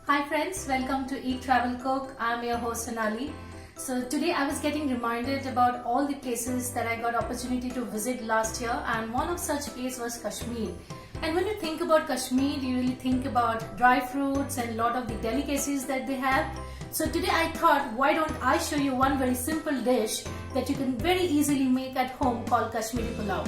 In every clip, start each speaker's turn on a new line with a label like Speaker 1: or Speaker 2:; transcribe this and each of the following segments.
Speaker 1: Hi friends, welcome to Eat Travel Cook. I'm your host Sonali. So today I was getting reminded about all the places that I got opportunity to visit last year, and one of such place was Kashmir. And when you think about Kashmir, you really think about dry fruits and a lot of the delicacies that they have. So today I thought, why don't I show you one very simple dish that you can very easily make at home called Kashmiri Pulao.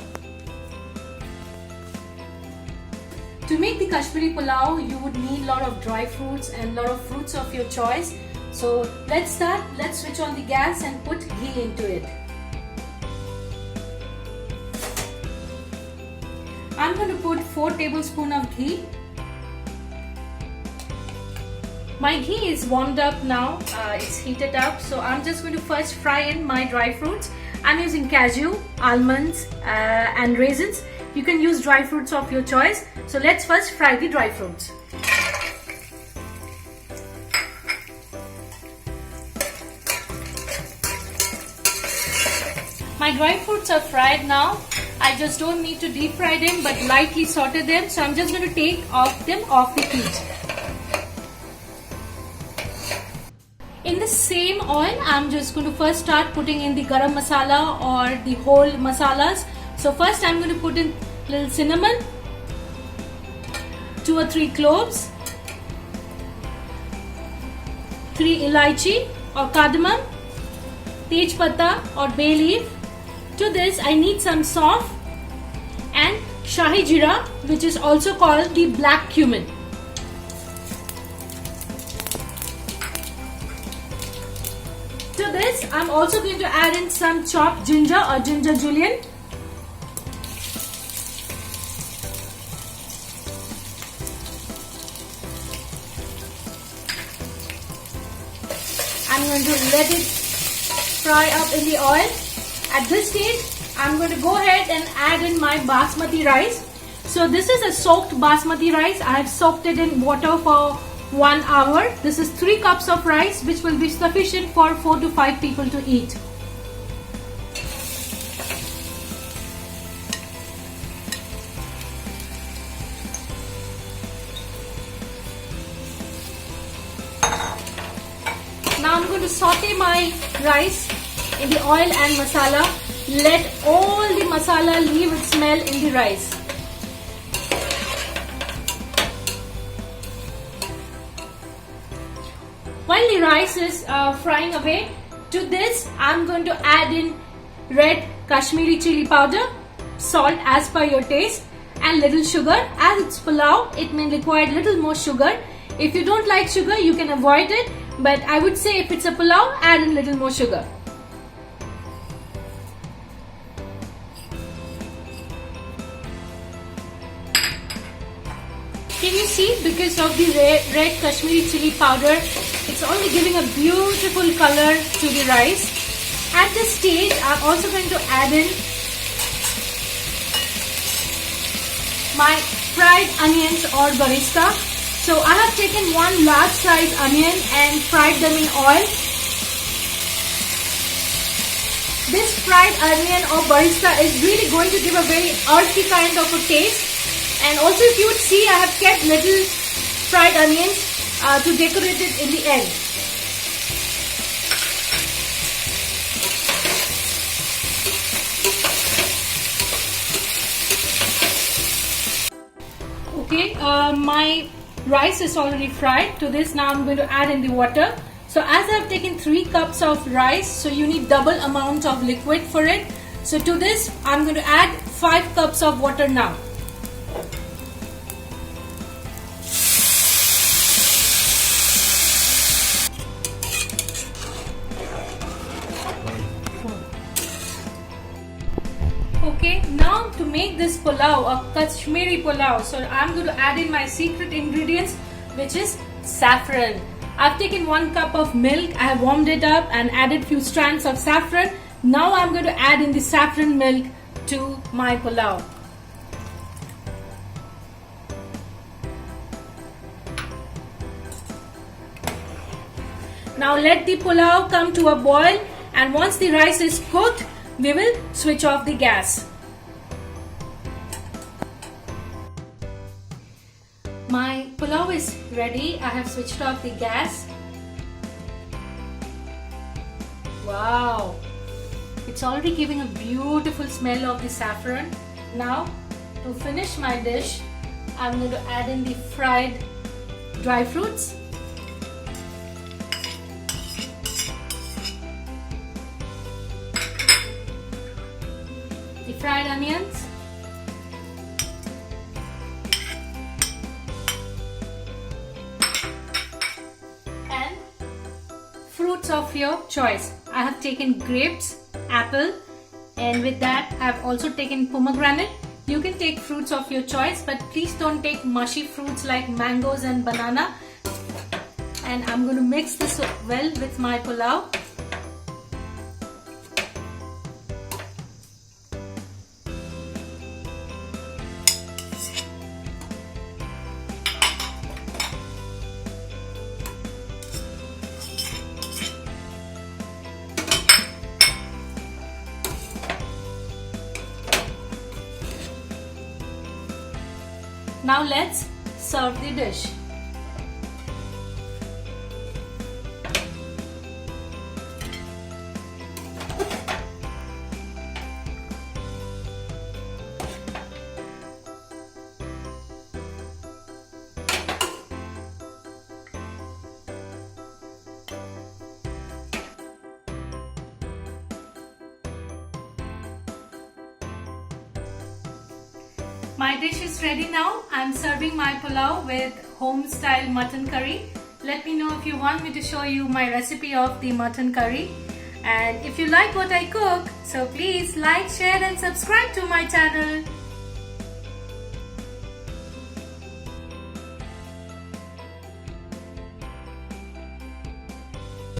Speaker 1: To make the Kashmiri Pulao, you would need a lot of dry fruits and a lot of fruits of your choice. So let's start. Let's switch on the gas and put ghee into it. I'm going to put 4 tablespoons of ghee. My ghee is warmed up now. It's heated up. So I'm just going to first fry in my dry fruits. I'm using cashew, almonds and raisins. You can use dry fruits of your choice. So let's first fry the dry fruits. My dry fruits are fried now. I just don't need to deep fry them but lightly saute them. So I'm just going to take them off the heat. In the same oil, I'm just going to first start putting in the garam masala or the whole masalas. So first I'm going to put in little cinnamon, 2 or 3 cloves, 3 elaichi or cardamom, tej pata or bay leaf. To this I need some saunf and shahi jeera, which is also called the black cumin. To this I'm also going to add in some chopped ginger or ginger julienne. I'm going to let it fry up in the oil. At this stage, I'm going to go ahead and add in my basmati rice. So this is a soaked basmati rice. I have soaked it in water for 1 hour. This is 3 cups of rice, which will be sufficient for 4 to 5 people to eat. Now I'm going to saute my rice in the oil and masala. Let all the masala leave its smell in the rice. While the rice is frying away, to this I'm going to add in red Kashmiri chili powder, salt as per your taste, and little sugar. As it's pulao, it may require little more sugar. If you don't like sugar, you can avoid it. But I would say if it's a pulao, add in little more sugar. Can you see, because of the red Kashmiri chili powder, it's only giving a beautiful color to the rice. At this stage, I'm also going to add in my fried onions or barista. So I have taken 1 large size onion and fried them in oil. This fried onion or barista is really going to give a very earthy kind of a taste. And also, if you would see, I have kept little fried onions to decorate it in the end. Okay, my rice is already fried. To this now I'm going to add in the water. So as I have taken 3 cups of rice, so you need double amount of liquid for it. So to this I'm going to add 5 cups of water now. Okay, now to make this pulao, a Kashmiri pulao, so I'm going to add in my secret ingredients, which is saffron. I've taken 1 cup of milk, I have warmed it up and added few strands of saffron. Now I'm going to add in the saffron milk to my pulao. Now let the pulao come to a boil, and once the rice is cooked, we will switch off the gas. My pulao is ready. I have switched off the gas. Wow, it's already giving a beautiful smell of the saffron. Now, to finish my dish, I'm going to add in the fried dry fruits. The fried onions. And fruits of your choice. I have taken grapes, apple, and with that I have also taken pomegranate. You can take fruits of your choice, but please don't take mushy fruits like mangoes and banana. And I'm going to mix this well with my pulao. Now let's serve the dish. My dish is ready now. I'm serving my pulao with home style mutton curry. Let me know if you want me to show you my recipe of the mutton curry. And if you like what I cook, so please like, share and subscribe to my channel.